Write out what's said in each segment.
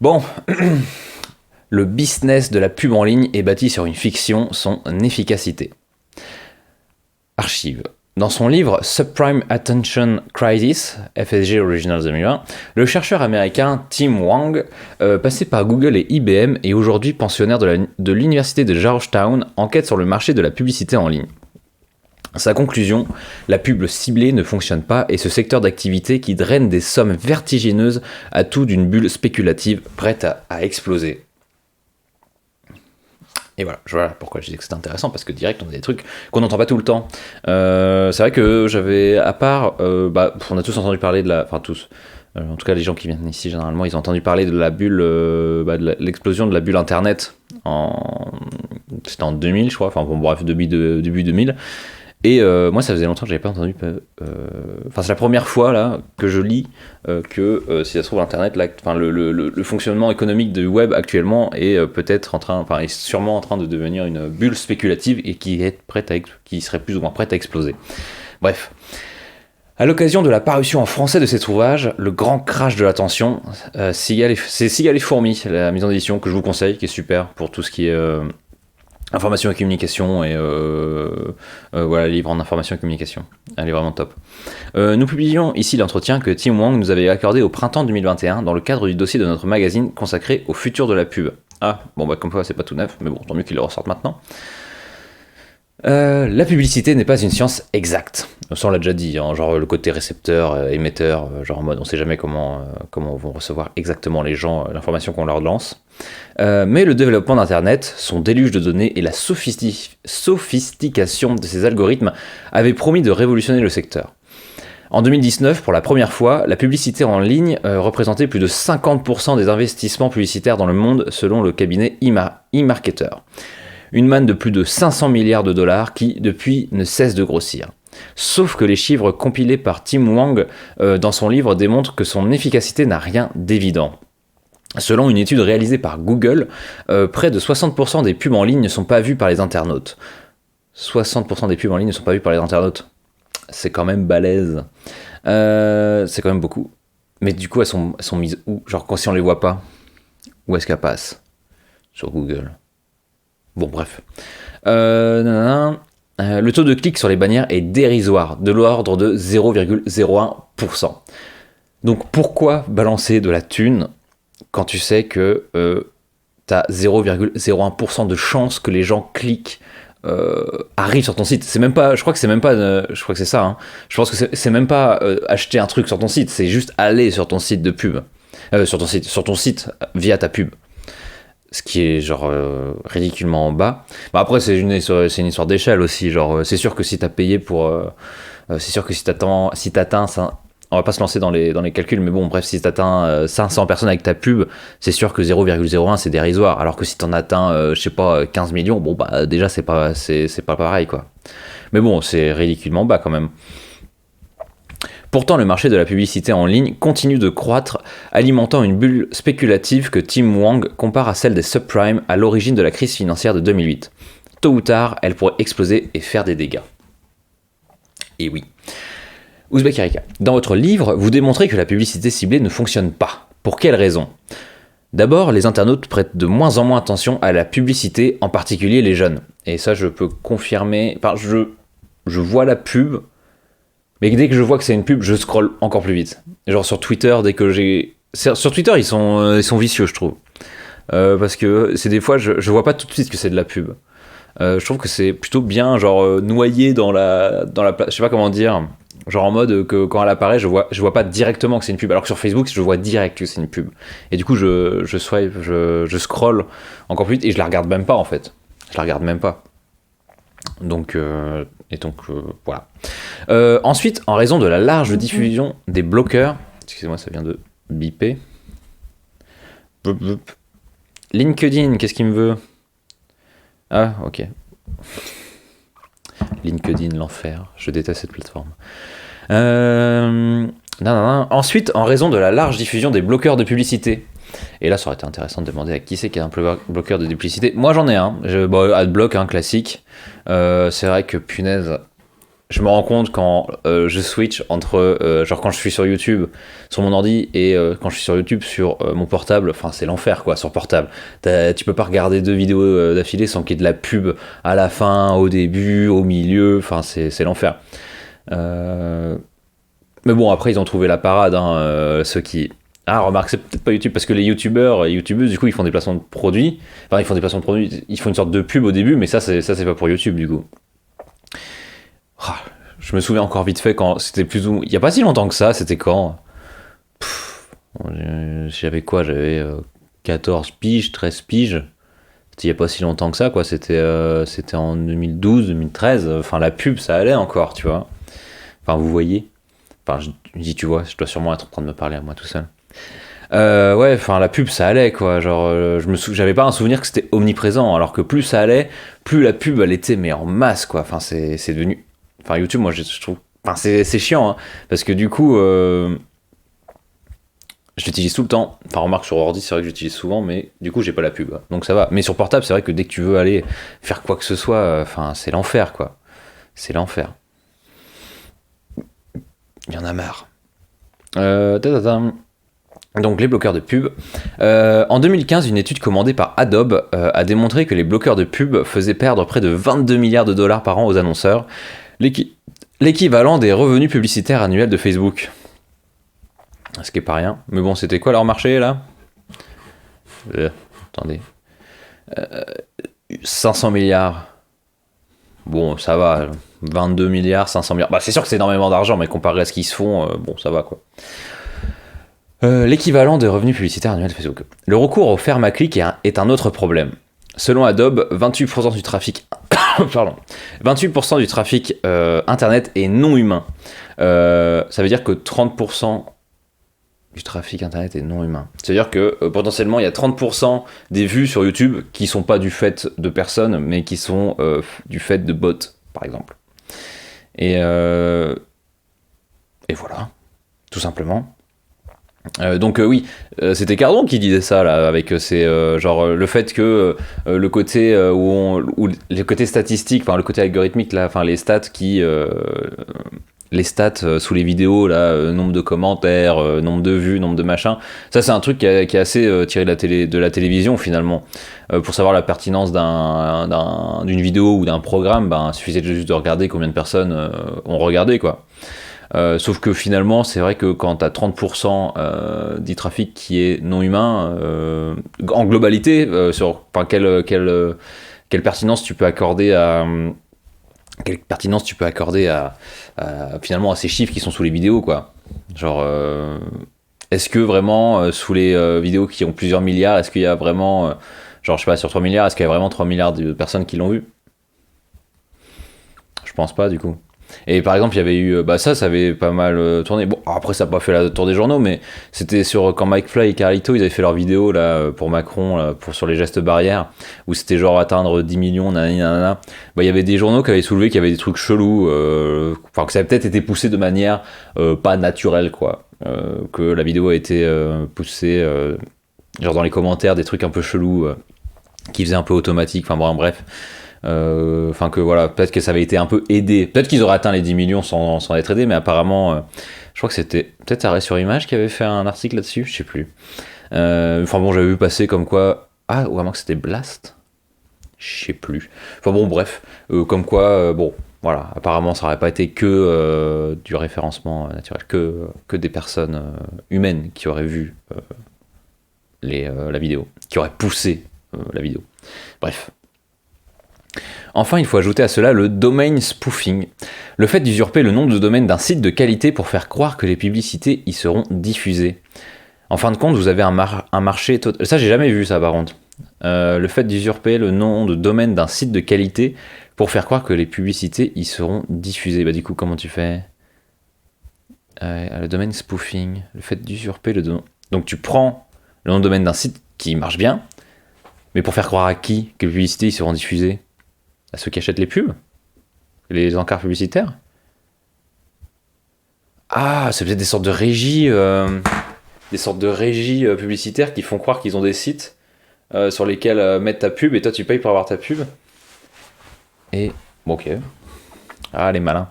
Bon, le business de la pub en ligne est bâti sur une fiction, son efficacité. Archive. Dans son livre Subprime Attention Crisis, FSG Original 2001, le chercheur américain Tim Wang, passé par Google et IBM et aujourd'hui pensionnaire de l'université de Georgetown, enquête sur le marché de la publicité en ligne. Sa conclusion, la pub ciblée ne fonctionne pas et ce secteur d'activité qui draine des sommes vertigineuses a tout d'une bulle spéculative prête à exploser. Et voilà pourquoi je disais que c'était intéressant, parce que direct on a des trucs qu'on n'entend pas tout le temps. C'est vrai que j'avais, à part, on a tous entendu parler de la... Enfin tous, en tout cas les gens qui viennent ici généralement, ils ont entendu parler de la bulle, l'explosion de la bulle internet, c'était en 2000 je crois, enfin bon bref, début 2000. Et moi, ça faisait longtemps que j'avais pas entendu. C'est la première fois là que je lis que si ça se trouve Internet, là, le fonctionnement économique du web actuellement est est sûrement en train de devenir une bulle spéculative et qui serait plus ou moins prête à exploser. Bref. À l'occasion de la parution en français de cet ouvrage, le grand crash de l'attention, c'est Cigale et Fourmis, la maison d'édition que je vous conseille, qui est super pour tout ce qui est information et communication et livre en information et communication. Elle est vraiment top. Nous publions ici l'entretien que Tim Wang nous avait accordé au printemps 2021 dans le cadre du dossier de notre magazine consacré au futur de la pub. Comme quoi c'est pas tout neuf, mais bon, tant mieux qu'il le ressorte maintenant. La publicité n'est pas une science exacte. Ça on l'a déjà dit, hein, genre le côté récepteur, émetteur, genre en mode on sait jamais comment vont recevoir exactement les gens l'information qu'on leur lance. Mais le développement d'Internet, son déluge de données et la sophistication de ses algorithmes avaient promis de révolutionner le secteur. En 2019, pour la première fois, la publicité en ligne représentait plus de 50% des investissements publicitaires dans le monde selon le cabinet eMarketer. Une manne de plus de 500 milliards de dollars qui, depuis, ne cesse de grossir. Sauf que les chiffres compilés par Tim Wang dans son livre démontrent que son efficacité n'a rien d'évident. Selon une étude réalisée par Google, près de 60% des pubs en ligne ne sont pas vues par les internautes. 60% des pubs en ligne ne sont pas vues par les internautes. C'est quand même balèze. C'est quand même beaucoup. Mais du coup, elles sont mises où ? Genre, si on les voit pas, où est-ce qu'elles passent ? Sur Google. Bon, bref. Le taux de clic sur les bannières est dérisoire, de l'ordre de 0,01%. Donc pourquoi balancer de la thune quand tu sais que t'as 0,01% de chance que les gens cliquent, arrivent sur ton site. C'est même pas, je crois que c'est ça, hein. Je pense que c'est même pas acheter un truc sur ton site, c'est juste aller sur ton site de pub. Sur ton site via ta pub. Ce qui est genre ridiculement bas. Après c'est une histoire d'échelle aussi, genre c'est sûr que si t'as payé pour c'est sûr que si t'atteins ça, on va pas se lancer dans les calculs, mais bon bref, si t'atteins 500 personnes avec ta pub, c'est sûr que 0,01 c'est dérisoire, alors que si t'en atteins 15 millions, bon bah déjà c'est pas pareil quoi. Mais bon, c'est ridiculement bas quand même. Pourtant, le marché de la publicité en ligne continue de croître, alimentant une bulle spéculative que Tim Wang compare à celle des subprimes à l'origine de la crise financière de 2008. Tôt ou tard, elle pourrait exploser et faire des dégâts. Et oui. Ouzbek Erika, dans votre livre, vous démontrez que la publicité ciblée ne fonctionne pas. Pour quelles raisons ? D'abord, les internautes prêtent de moins en moins attention à la publicité, en particulier les jeunes. Et ça, je peux confirmer. Enfin, je vois la pub. Mais dès que je vois que c'est une pub, je scrolle encore plus vite. Genre sur Twitter, sur Twitter, ils sont vicieux, je trouve. Parce que c'est des fois, je vois pas tout de suite que c'est de la pub. Je trouve que c'est plutôt bien, genre noyé dans la je sais pas comment dire. Genre en mode que quand elle apparaît, je vois pas directement que c'est une pub. Alors que sur Facebook, je vois direct que c'est une pub. Et du coup, je swipe, je scrolle encore plus vite et je la regarde même pas en fait. Je la regarde même pas. Donc voilà. Ensuite, en raison de la large diffusion des bloqueurs, excusez-moi, ça vient de biper. LinkedIn, qu'est-ce qu'il me veut ? Ah, ok. LinkedIn, l'enfer. Je déteste cette plateforme. Ensuite, en raison de la large diffusion des bloqueurs de publicité. Et là, ça aurait été intéressant de demander à qui c'est qui a un bloqueur de publicité. Moi, j'en ai un. Adblock, classique. C'est vrai que, punaise, je me rends compte quand je switch entre genre quand je suis sur YouTube sur mon ordi et quand je suis sur YouTube sur mon portable, enfin c'est l'enfer quoi sur portable. Tu peux pas regarder 2 vidéos d'affilée sans qu'il y ait de la pub à la fin, au début, au milieu, enfin c'est l'enfer. Mais bon après ils ont trouvé la parade, hein, ceux qui... Ah remarque c'est peut-être pas YouTube parce que les youtubeurs et youtubeuses du coup ils font des placements de produits, enfin ils font des placements de produits, ils font une sorte de pub au début mais ça c'est pas pour YouTube du coup. Ah, je me souviens encore vite fait quand c'était plus ou... Il y a pas si longtemps que ça, c'était quand j'avais quoi? J'avais 14 piges, 13 piges. C'était il y a pas si longtemps que ça, quoi. C'était en 2012, 2013. Enfin, la pub, ça allait encore, tu vois. Enfin, vous voyez. Enfin, je dis, tu vois, je dois sûrement être en train de me parler à moi tout seul. Ouais, enfin, la pub, ça allait, quoi. Genre, j'avais pas un souvenir que c'était omniprésent, alors que plus ça allait, plus la pub, elle était, mais en masse, quoi. Enfin, c'est devenu... Enfin, YouTube, moi, je trouve... Enfin, c'est chiant, hein, parce que du coup, je l'utilise tout le temps. Enfin, remarque, sur ordi, c'est vrai que j'utilise souvent, mais du coup, j'ai pas la pub. Donc ça va. Mais sur portable, c'est vrai que dès que tu veux aller faire quoi que ce soit, enfin, c'est l'enfer, quoi. C'est l'enfer. Il y en a marre. Tadadam. Donc les bloqueurs de pub. En 2015, une étude commandée par Adobe a démontré que les bloqueurs de pub faisaient perdre près de 22 milliards de dollars par an aux annonceurs, l'équivalent des revenus publicitaires annuels de Facebook. Ce qui est pas rien. Mais bon, c'était quoi leur marché là Attendez. 500 milliards. Bon, ça va. 22 milliards, 500 milliards. Bah, c'est sûr que c'est énormément d'argent, mais comparé à ce qu'ils se font, bon, ça va quoi. L'équivalent des revenus publicitaires annuels de Facebook. Le recours au ferme-à-clic est un autre problème. Selon Adobe, 28% du trafic, pardon, 28% du trafic internet est non humain. Ça veut dire que 30% du trafic internet est non humain. C'est-à-dire que potentiellement il y a 30% des vues sur YouTube qui sont pas du fait de personnes, mais qui sont du fait de bots, par exemple. Et voilà, tout simplement. Donc oui, c'était Cardon qui disait ça là, avec genre le fait que le côté le côté statistique, enfin le côté algorithmique là, enfin les stats les stats sous les vidéos là, nombre de commentaires, nombre de vues, nombre de machins, ça c'est un truc qui est assez tiré de la télévision finalement. Pour savoir la pertinence d'une vidéo ou d'un programme, ben il suffisait juste de regarder combien de personnes ont regardé quoi. Sauf que finalement, c'est vrai que quand tu as 30% du trafic qui est non humain, en globalité, sur quelle pertinence tu peux accorder finalement à ces chiffres qui sont sous les vidéos, quoi. Genre, est-ce que vraiment, sous les vidéos qui ont plusieurs milliards, est-ce qu'il y a vraiment, genre, je sais pas, sur 3 milliards, est-ce qu'il y a vraiment 3 milliards de personnes qui l'ont vu? Je pense pas, du coup. Et par exemple, il y avait eu, ça avait pas mal tourné. Bon, après, ça n'a pas fait la tour des journaux, mais c'était quand Mike Fly et Carlito, ils avaient fait leur vidéo là, pour Macron, là, sur les gestes barrières, où c'était genre atteindre 10 millions, nanana. Il y avait des journaux qui avaient soulevé qu'il y avait des trucs chelous, que ça avait peut-être été poussé de manière pas naturelle, quoi. Que la vidéo a été poussée, genre dans les commentaires, des trucs un peu chelous, qui faisaient un peu automatique, enfin bon, bref. Enfin que voilà, peut-être que ça avait été un peu aidé, peut-être qu'ils auraient atteint les 10 millions sans être aidés, mais apparemment je crois que c'était peut-être Arrêt sur Image qui avait fait un article là-dessus, je sais plus. Enfin bon, j'avais vu passer comme quoi, ou à moins que c'était Blast, je sais plus. Enfin bon, bref, comme quoi, bon voilà, apparemment ça aurait pas été que du référencement naturel, que des personnes humaines qui auraient vu la vidéo, qui auraient poussé la vidéo. Bref. Enfin, il faut ajouter à cela le domain spoofing, le fait d'usurper le nom de domaine d'un site de qualité pour faire croire que les publicités y seront diffusées. En fin de compte, vous avez un marché total... Ça, j'ai jamais vu ça, par contre. Le fait d'usurper le nom de domaine d'un site de qualité pour faire croire que les publicités y seront diffusées. Bah du coup, comment tu fais le domaine spoofing, le fait d'usurper le domaine... Donc tu prends le nom de domaine d'un site qui marche bien, mais pour faire croire à qui que les publicités y seront diffusées? À ceux qui achètent les pubs? Les encarts publicitaires? Ah, c'est peut-être des sortes de régies, publicitaires qui font croire qu'ils ont des sites sur lesquels mettre ta pub et toi tu payes pour avoir ta pub. Et bon, ok. Ah, les malins.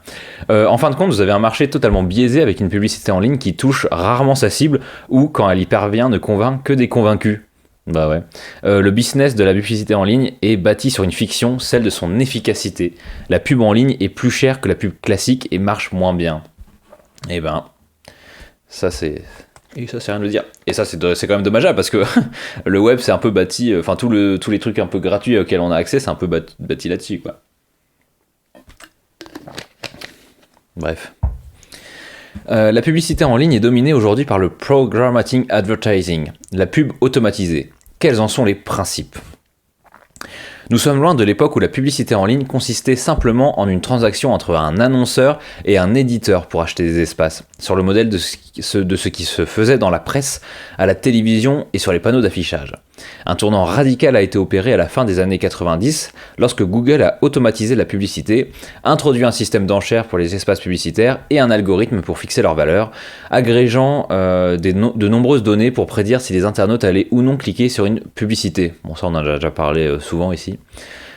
En fin de compte, vous avez un marché totalement biaisé avec une publicité en ligne qui touche rarement sa cible ou, quand elle y parvient, ne convainc que des convaincus. Bah ouais. Le business de la publicité en ligne est bâti sur une fiction, celle de son efficacité. La pub en ligne est plus chère que la pub classique et marche moins bien. Et ben, ça c'est... Et ça c'est rien de le dire. Et ça c'est quand même dommageable parce que le web c'est un peu bâti... Enfin tous les trucs un peu gratuits auxquels on a accès, c'est un peu bâti là-dessus, quoi. Bref. La publicité en ligne est dominée aujourd'hui par le programmatic advertising, la pub automatisée. Quels en sont les principes ? Nous sommes loin de l'époque où la publicité en ligne consistait simplement en une transaction entre un annonceur et un éditeur pour acheter des espaces, sur le modèle de ce qui se faisait dans la presse, à la télévision et sur les panneaux d'affichage. Un tournant radical a été opéré à la fin des années 90 lorsque Google a automatisé la publicité, introduit un système d'enchères pour les espaces publicitaires et un algorithme pour fixer leur valeur, agrégeant de nombreuses données pour prédire si les internautes allaient ou non cliquer sur une publicité. Bon, ça on en a déjà parlé souvent ici.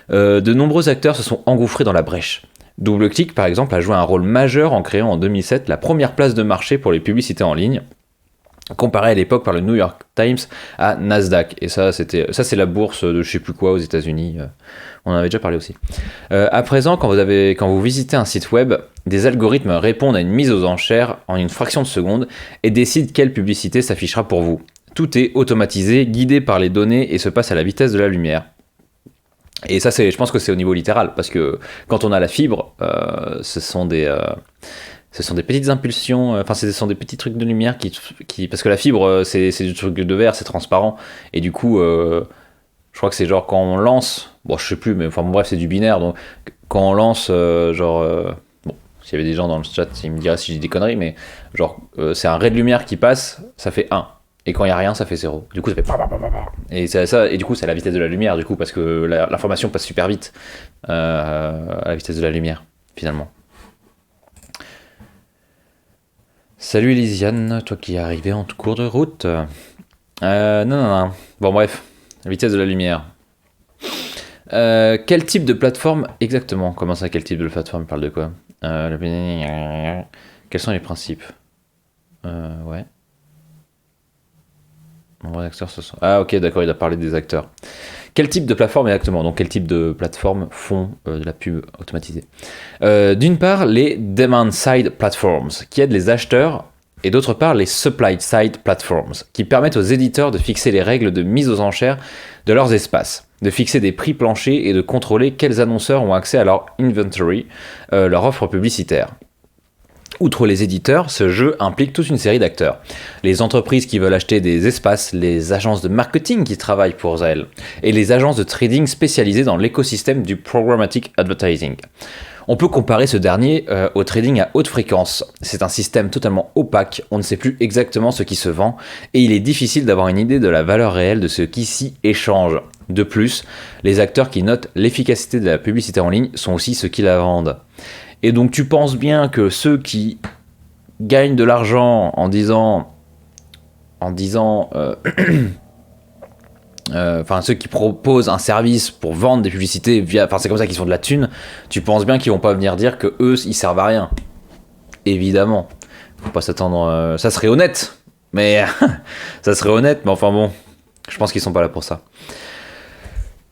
De nombreux acteurs se sont engouffrés dans la brèche. DoubleClick, par exemple, a joué un rôle majeur en créant en 2007 la première place de marché pour les publicités en ligne, comparé à l'époque par le New York Times à Nasdaq. Et ça c'est la bourse de je sais plus quoi aux États-Unis. On en avait déjà parlé aussi. À présent, quand vous visitez un site web, des algorithmes répondent à une mise aux enchères en une fraction de seconde et décident quelle publicité s'affichera pour vous. Tout est automatisé, guidé par les données et se passe à la vitesse de la lumière. Et ça, je pense que c'est au niveau littéral, parce que quand on a la fibre, ce sont des petites impulsions, enfin ce sont des petits trucs de lumière parce que la fibre, c'est du truc de verre, c'est transparent, et du coup, je crois que c'est genre quand on lance, bon je sais plus, mais enfin bon, bref c'est du binaire, donc quand on lance, bon, s'il y avait des gens dans le chat, ils me diraient si j'ai des conneries, mais genre c'est un ray de lumière qui passe, ça fait 1. Et quand il n'y a rien, ça fait 0. Du coup, ça fait... Et c'est ça, et du coup, c'est à la vitesse de la lumière, du coup, parce que l'information passe super vite à la vitesse de la lumière, finalement. Salut Elysiane, toi qui es arrivé en cours de route. Non. Bon, bref, la vitesse de la lumière. Quel type de plateforme exactement ? Comment ça, quel type de plateforme ? Il parle de quoi ? Quels sont les principes ? Ouais. Acteurs, ah ok, d'accord, il a parlé des acteurs. Quel type de plateforme exactement ? Donc quel type de plateforme font de la pub automatisée ? D'une part, les demand-side platforms, qui aident les acheteurs, et d'autre part, les supply-side platforms, qui permettent aux éditeurs de fixer les règles de mise aux enchères de leurs espaces, de fixer des prix planchers et de contrôler quels annonceurs ont accès à leur inventory, leur offre publicitaire. Outre les éditeurs, ce jeu implique toute une série d'acteurs. Les entreprises qui veulent acheter des espaces, les agences de marketing qui travaillent pour elles, et les agences de trading spécialisées dans l'écosystème du programmatic advertising. On peut comparer ce dernier au trading à haute fréquence. C'est un système totalement opaque, on ne sait plus exactement ce qui se vend, et il est difficile d'avoir une idée de la valeur réelle de ce qui s'y échange. De plus, les acteurs qui notent l'efficacité de la publicité en ligne sont aussi ceux qui la vendent. Et donc tu penses bien que ceux qui gagnent de l'argent en disant ceux qui proposent un service pour vendre des publicités c'est comme ça qu'ils font de la thune, tu penses bien qu'ils vont pas venir dire que eux ils servent à rien. Évidemment. Faut pas s'attendre, ça serait honnête. Mais enfin bon, je pense qu'ils sont pas là pour ça.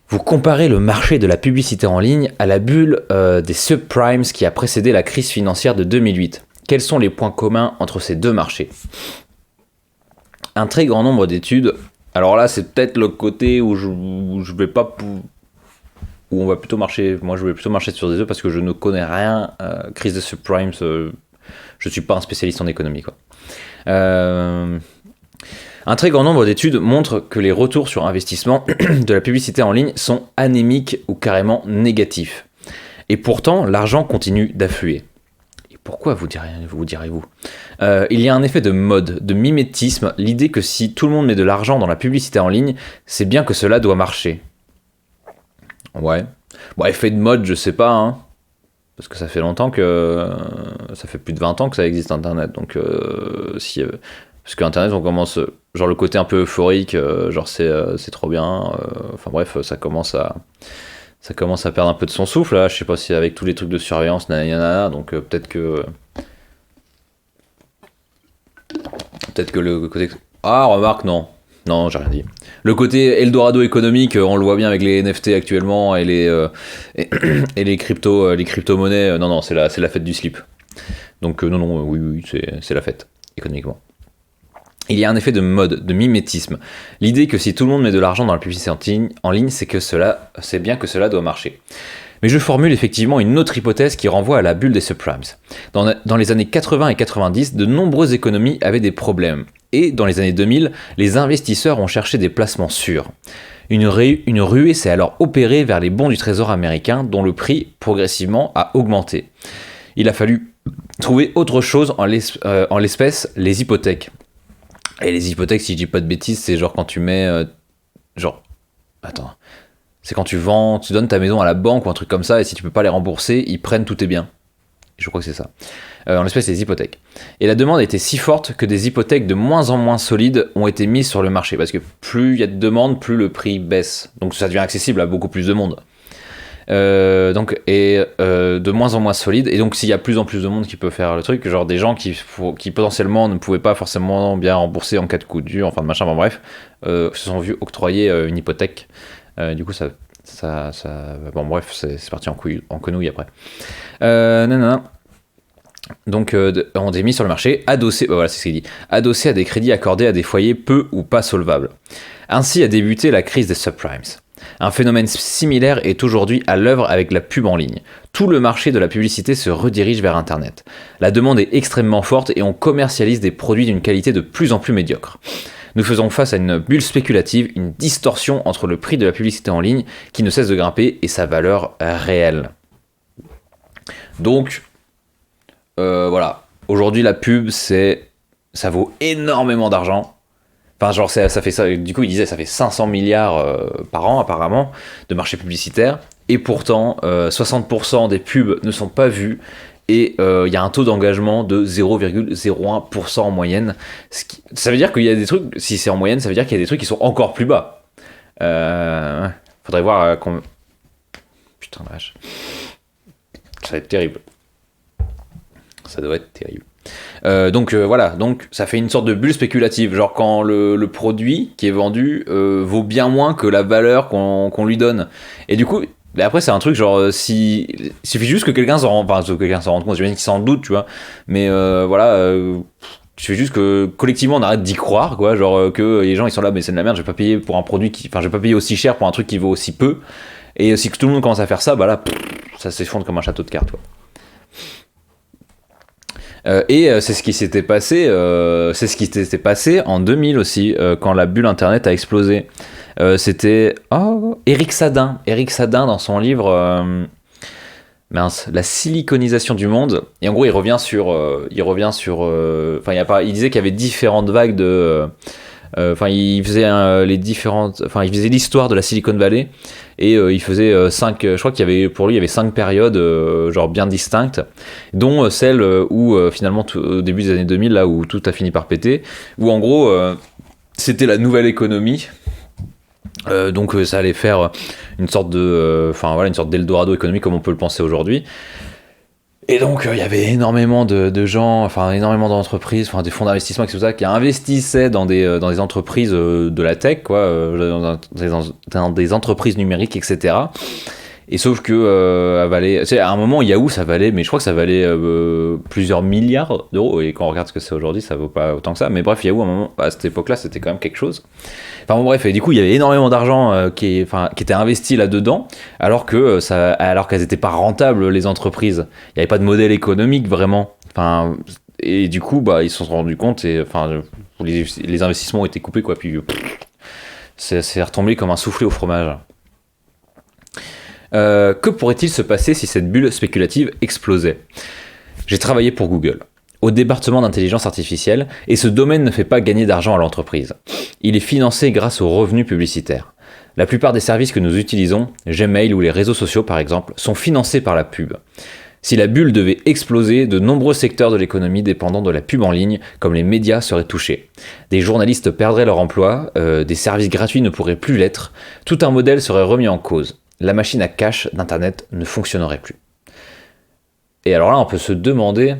Vous comparez le marché de la publicité en ligne à la bulle des subprimes qui a précédé la crise financière de 2008. Quels sont les points communs entre ces deux marchés ? Un très grand nombre d'études, alors là c'est peut-être le côté où je vais pas... où on va plutôt marcher, moi je vais plutôt marcher sur des œufs parce que je ne connais rien, crise des subprimes, je suis pas un spécialiste en économie quoi. Un très grand nombre d'études montrent que les retours sur investissement de la publicité en ligne sont anémiques ou carrément négatifs. Et pourtant, l'argent continue d'affluer. Et pourquoi vous direz-vous ? Il y a un effet de mode, de mimétisme, l'idée que si tout le monde met de l'argent dans la publicité en ligne, c'est bien que cela doit marcher. Ouais. Bon, effet de mode, je sais pas, hein. Parce que ça fait longtemps que... Ça fait plus de 20 ans que ça existe Internet, donc parce qu'Internet, on commence... Genre le côté un peu euphorique, genre c'est trop bien, enfin bref, ça commence à ça commence à perdre un peu de son souffle, là. Je sais pas si avec tous les trucs de surveillance, nanana, donc peut-être que le côté... Ah, remarque, non. Non, j'ai rien dit. Le côté Eldorado économique, on le voit bien avec les NFT actuellement et et les crypto-monnaies. Non, c'est la fête du slip. Donc non, oui, c'est la fête, économiquement. Il y a un effet de mode, de mimétisme. L'idée que si tout le monde met de l'argent dans la publicité en ligne, c'est bien que cela doit marcher. Mais je formule effectivement une autre hypothèse qui renvoie à la bulle des subprimes. Dans les années 80 et 90, de nombreuses économies avaient des problèmes. Et dans les années 2000, les investisseurs ont cherché des placements sûrs. Une ruée s'est alors opérée vers les bons du trésor américain, dont le prix, progressivement, a augmenté. Il a fallu trouver autre chose en l'espèce, les hypothèques. Et les hypothèques, si je dis pas de bêtises, c'est genre quand tu mets... C'est quand tu donnes ta maison à la banque ou un truc comme ça, et si tu peux pas les rembourser, ils prennent tous tes biens. Je crois que c'est ça. En l'espèce, les hypothèques. Et la demande était si forte que des hypothèques de moins en moins solides ont été mises sur le marché. Parce que plus il y a de demandes, plus le prix baisse. Donc ça devient accessible à beaucoup plus de monde. De moins en moins solides. Et donc s'il y a plus en plus de monde qui peut faire le truc, genre des gens qui potentiellement ne pouvaient pas forcément bien rembourser en cas de coup dur, enfin de machin, bon bref, se sont vus octroyer une hypothèque. Du coup bon bref, c'est parti en quenouille après. Donc on est mis sur le marché, adossé à des crédits accordés à des foyers peu ou pas solvables. Ainsi a débuté la crise des subprimes. Un phénomène similaire est aujourd'hui à l'œuvre avec la pub en ligne. Tout le marché de la publicité se redirige vers Internet. La demande est extrêmement forte et on commercialise des produits d'une qualité de plus en plus médiocre. Nous faisons face à une bulle spéculative, une distorsion entre le prix de la publicité en ligne qui ne cesse de grimper et sa valeur réelle. Donc, voilà. Aujourd'hui, la pub, ça vaut énormément d'argent. Enfin, genre, ça fait ça. Du coup, il disait, ça fait 500 milliards par an, apparemment, de marché publicitaire. Et pourtant, 60% des pubs ne sont pas vues. Et il y a un taux d'engagement de 0,01% en moyenne. Ça veut dire qu'il y a des trucs, si c'est en moyenne, ça veut dire qu'il y a des trucs qui sont encore plus bas. Faudrait voir putain de vache. Ça va être terrible. Ça doit être terrible. Voilà, donc ça fait une sorte de bulle spéculative. Genre quand le produit qui est vendu vaut bien moins que la valeur qu'on lui donne. Et du coup... Mais après, c'est un truc genre, il suffit juste que quelqu'un s'en rende compte, j'imagine qu'il s'en doute, tu vois. Mais il suffit juste que collectivement on arrête d'y croire, quoi. Genre que les gens ils sont là, mais c'est de la merde, je vais pas payer pour un produit je vais pas payer aussi cher pour un truc qui vaut aussi peu. Et si tout le monde commence à faire ça, bah là, ça s'effondre comme un château de cartes, quoi. C'est ce qui s'était passé, en 2000 aussi, quand la bulle internet a explosé. C'était Eric Sadin dans son livre La siliconisation du monde. Et en gros, il revient sur il disait qu'il y avait différentes vagues de il faisait l'histoire de la Silicon Valley et il faisait 5, je crois qu'il y avait 5 périodes genre bien distinctes, dont celle où finalement au début des années 2000, là où tout a fini par péter, où en gros c'était la nouvelle économie. Donc ça allait faire une sorte d'Eldorado économique comme on peut le penser aujourd'hui. Et donc il y avait énormément de gens, énormément d'entreprises, des fonds d'investissement et tout ça qui investissaient dans des entreprises de la tech, quoi, dans des entreprises numériques, etc. Et sauf que à un moment Yahoo ça valait, mais je crois que ça valait plusieurs milliards d'euros, et quand on regarde ce que c'est aujourd'hui ça vaut pas autant que ça, mais bref, Yahoo à un moment, à cette époque là c'était quand même quelque chose. Bref, et du coup il y avait énormément d'argent qui était investi là-dedans, alors qu'elles étaient pas rentables, les entreprises, il n'y avait pas de modèle économique vraiment, et du coup ils se sont rendus compte, et les investissements ont été coupés, quoi, puis c'est retombé comme un soufflé au fromage. Que pourrait-il se passer si cette bulle spéculative explosait ? J'ai travaillé pour Google, au département d'intelligence artificielle, et ce domaine ne fait pas gagner d'argent à l'entreprise. Il est financé grâce aux revenus publicitaires. La plupart des services que nous utilisons, Gmail ou les réseaux sociaux par exemple, sont financés par la pub. Si la bulle devait exploser, de nombreux secteurs de l'économie dépendant de la pub en ligne, comme les médias, seraient touchés. Des journalistes perdraient leur emploi, des services gratuits ne pourraient plus l'être, tout un modèle serait remis en cause. la machine à cache d'Internet ne fonctionnerait plus. Et alors là, on peut se demander,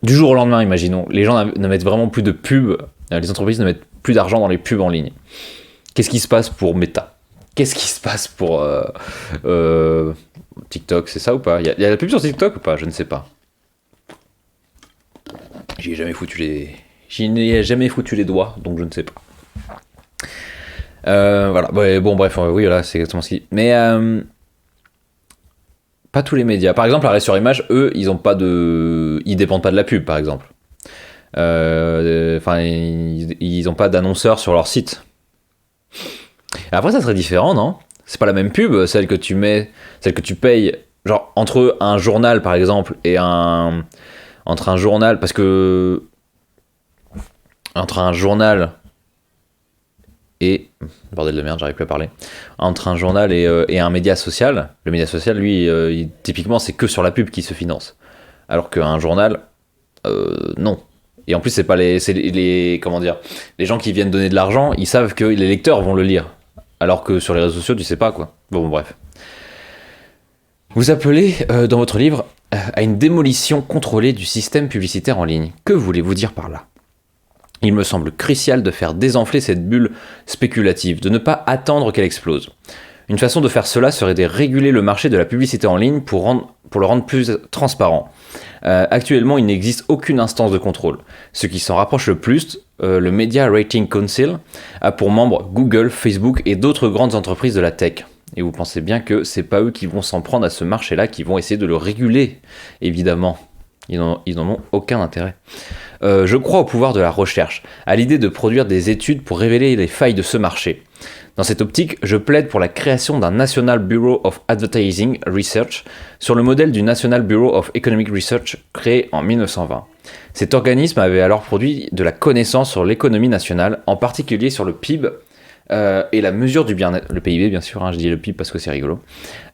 du jour au lendemain, imaginons, les gens ne mettent vraiment plus de pubs, les entreprises ne mettent plus d'argent dans les pubs en ligne. Qu'est-ce qui se passe pour Meta ? Qu'est-ce qui se passe pour TikTok, c'est ça ou pas ? Il y a la pub sur TikTok ou pas ? Je ne sais pas. J'y ai jamais foutu les doigts, donc je ne sais pas. Voilà, ouais, bon bref, oui, voilà, c'est exactement ce qu'il dit. Mais pas tous les médias. Par exemple, Arrêt sur Image, eux, ils dépendent pas de la pub, par exemple. Enfin, ils n'ont pas d'annonceurs sur leur site. Et après, ça serait différent, non ? C'est pas la même pub, celle que tu payes, genre entre un journal, par exemple, et entre un journal, parce que entre un journal et bordel de merde, j'arrive plus à parler. Entre un journal et un média social, le média social, lui, typiquement, c'est que sur la pub qu'il se finance, alors qu'un journal, non. Et en plus, c'est pas les comment dire, les gens qui viennent donner de l'argent, ils savent que les lecteurs vont le lire, alors que sur les réseaux sociaux, tu sais pas quoi. Bon, bref. Vous appelez dans votre livre à une démolition contrôlée du système publicitaire en ligne. Que voulez-vous dire par là ? Il me semble crucial de faire désenfler cette bulle spéculative, de ne pas attendre qu'elle explose. Une façon de faire cela serait de réguler le marché de la publicité en ligne pour le rendre plus transparent. Actuellement, il n'existe aucune instance de contrôle. Ce qui s'en rapproche le plus, le Media Rating Council a pour membres Google, Facebook et d'autres grandes entreprises de la tech. Et vous pensez bien que c'est pas eux qui vont s'en prendre à ce marché-là, qui vont essayer de le réguler, évidemment. Ils n'en ont aucun intérêt. Je crois au pouvoir de la recherche, à l'idée de produire des études pour révéler les failles de ce marché. Dans cette optique, je plaide pour la création d'un National Bureau of Advertising Research sur le modèle du National Bureau of Economic Research créé en 1920. Cet organisme avait alors produit de la connaissance sur l'économie nationale, en particulier sur le PIB et la mesure du bien-être, le PIB bien sûr, je dis le PIB parce que c'est rigolo,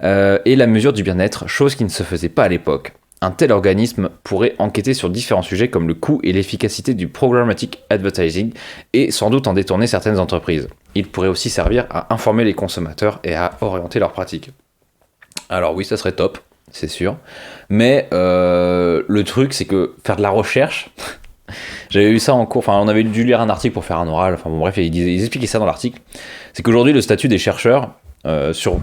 et la mesure du bien-être, chose qui ne se faisait pas à l'époque. Un tel organisme pourrait enquêter sur différents sujets comme le coût et l'efficacité du programmatic advertising et sans doute en détourner certaines entreprises. Il pourrait aussi servir à informer les consommateurs et à orienter leurs pratiques. Alors oui, ça serait top, c'est sûr. Mais le truc, c'est que faire de la recherche... J'avais eu ça en cours, enfin on avait dû lire un article pour faire un oral, enfin bon bref, ils expliquaient ça dans l'article. C'est qu'aujourd'hui, le statut des chercheurs sur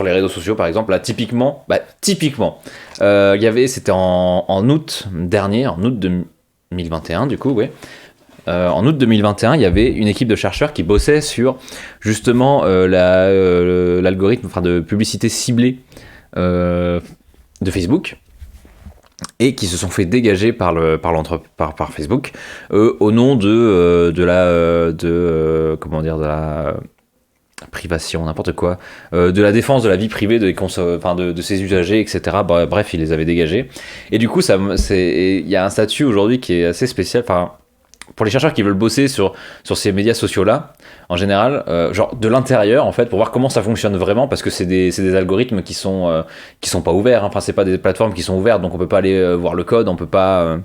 les réseaux sociaux par exemple, là typiquement, c'était en août dernier, en août 2021 du coup, ouais. En août 2021, il y avait une équipe de chercheurs qui bossait sur justement l'algorithme de publicité ciblée de Facebook et qui se sont fait dégager par Facebook au nom de la privation, n'importe quoi, de la défense de la vie privée de ses usagers, etc. Bref, ils les avaient dégagés. Et du coup, il y a un statut aujourd'hui qui est assez spécial. Enfin, pour les chercheurs qui veulent bosser sur ces médias sociaux-là, en général, genre de l'intérieur, en fait, pour voir comment ça fonctionne vraiment, parce que c'est des algorithmes qui sont pas ouverts. Hein. Enfin, c'est pas des plateformes qui sont ouvertes, donc on peut pas aller voir le code, on peut pas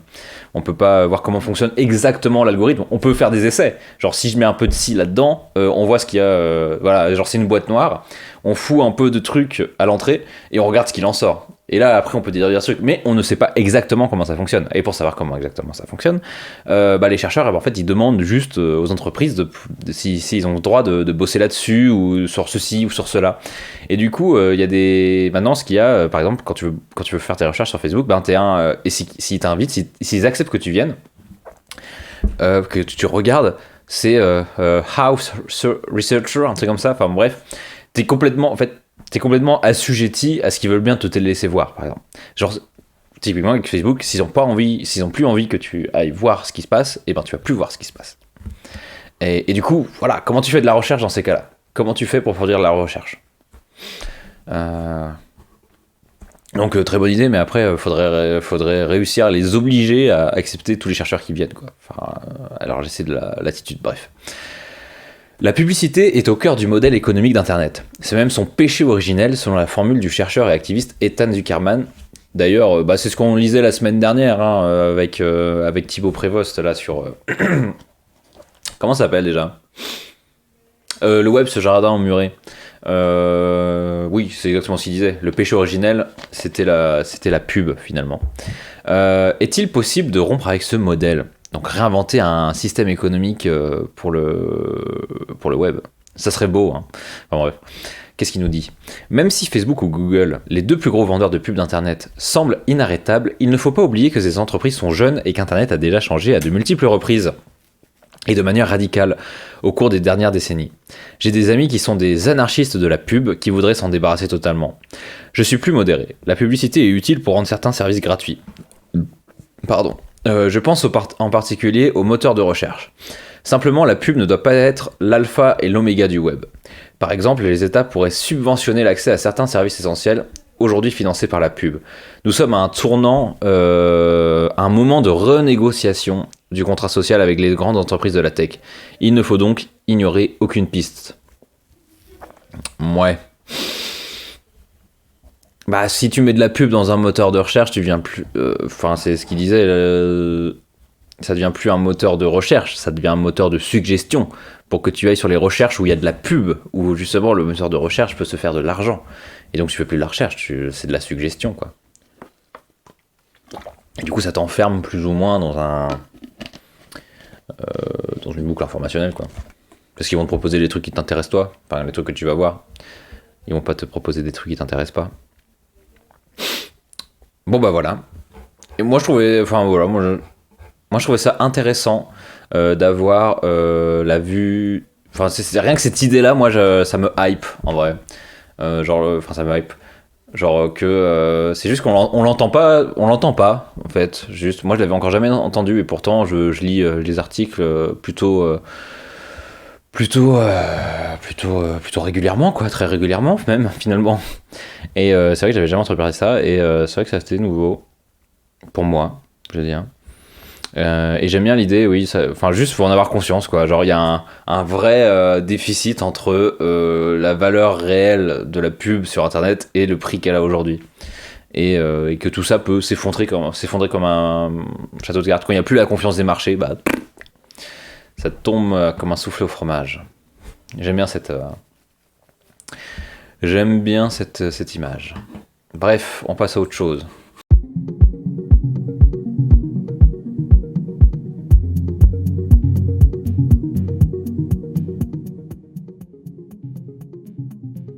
voir comment fonctionne exactement l'algorithme. On peut faire des essais. Genre, si je mets un peu de scie là-dedans, on voit ce qu'il y a. Voilà, genre c'est une boîte noire. On fout un peu de trucs à l'entrée et on regarde ce qu'il en sort. Et là, après, on peut dire des trucs, mais on ne sait pas exactement comment ça fonctionne. Et pour savoir comment exactement ça fonctionne, les chercheurs, en fait, ils demandent juste aux entreprises s'ils ont le droit de bosser là-dessus, ou sur ceci, ou sur cela. Et du coup, il y a maintenant, ce qu'il y a, par exemple, quand tu veux faire tes recherches sur Facebook, et s'ils t'invitent, s'ils acceptent que tu viennes, que tu regardes, c'est House Researcher, un truc comme ça, enfin bref, t'es complètement assujetti à ce qu'ils veulent bien te laisser voir, par exemple. Genre, typiquement avec Facebook, s'ils ont plus envie que tu ailles voir ce qui se passe, et ben tu vas plus voir ce qui se passe. Et du coup, voilà, comment tu fais de la recherche dans ces cas-là ? Comment tu fais pour produire de la recherche ? Donc très bonne idée, mais après faudrait réussir à les obliger à accepter tous les chercheurs qui viennent, quoi. Enfin, alors j'essaie de l'attitude, bref. La publicité est au cœur du modèle économique d'Internet. C'est même son péché originel, selon la formule du chercheur et activiste Ethan Zuckerman. D'ailleurs, c'est ce qu'on lisait la semaine dernière, hein, avec Thibaut Prévost, là, sur... Comment ça s'appelle, déjà ? Le web, ce jardin emmuré. oui, c'est exactement ce qu'il disait. Le péché originel, c'était la pub, finalement. Est-il possible de rompre avec ce modèle? Donc réinventer un système économique pour le web. Ça serait beau, hein. Enfin bref. Qu'est-ce qu'il nous dit? Même si Facebook ou Google, les deux plus gros vendeurs de pubs d'Internet, semblent inarrêtables, il ne faut pas oublier que ces entreprises sont jeunes et qu'Internet a déjà changé à de multiples reprises et de manière radicale au cours des dernières décennies. J'ai des amis qui sont des anarchistes de la pub qui voudraient s'en débarrasser totalement. Je suis plus modéré. La publicité est utile pour rendre certains services gratuits. Pardon. Je pense en particulier aux moteurs de recherche. Simplement, la pub ne doit pas être l'alpha et l'oméga du web. Par exemple, les États pourraient subventionner l'accès à certains services essentiels, aujourd'hui financés par la pub. Nous sommes à un tournant, un moment de renégociation du contrat social avec les grandes entreprises de la tech. Il ne faut donc ignorer aucune piste. Ouais. Bah, si tu mets de la pub dans un moteur de recherche, tu viens plus... Enfin, c'est ce qu'il disait... ça devient plus un moteur de recherche, ça devient un moteur de suggestion pour que tu ailles sur les recherches où il y a de la pub, où justement le moteur de recherche peut se faire de l'argent. Et donc tu fais plus de la recherche, c'est de la suggestion, quoi. Et du coup ça t'enferme plus ou moins dans une boucle informationnelle, quoi. Parce qu'ils vont te proposer les trucs qui t'intéressent toi, enfin les trucs que tu vas voir. Ils vont pas te proposer des trucs qui t'intéressent pas. Bon bah voilà. Et moi je trouvais, moi je trouvais ça intéressant d'avoir la vue. Enfin, c'est rien que cette idée-là, moi, ça me hype en vrai. Ça me hype. Genre que c'est juste qu'on l'entend pas, en fait. Juste, moi, je l'avais encore jamais entendu et pourtant, je lis les articles plutôt régulièrement, quoi, très régulièrement même finalement. Et c'est vrai que j'avais jamais entendu parler de ça et c'est vrai que ça c'était nouveau pour moi, je veux dire. Et j'aime bien l'idée, oui, juste faut en avoir conscience, quoi. Genre, il y a un vrai déficit entre la valeur réelle de la pub sur Internet et le prix qu'elle a aujourd'hui. Et que tout ça peut s'effondrer comme un château de cartes. Quand il n'y a plus la confiance des marchés, bah, ça tombe comme un soufflé au fromage. J'aime bien cette image. Bref, on passe à autre chose.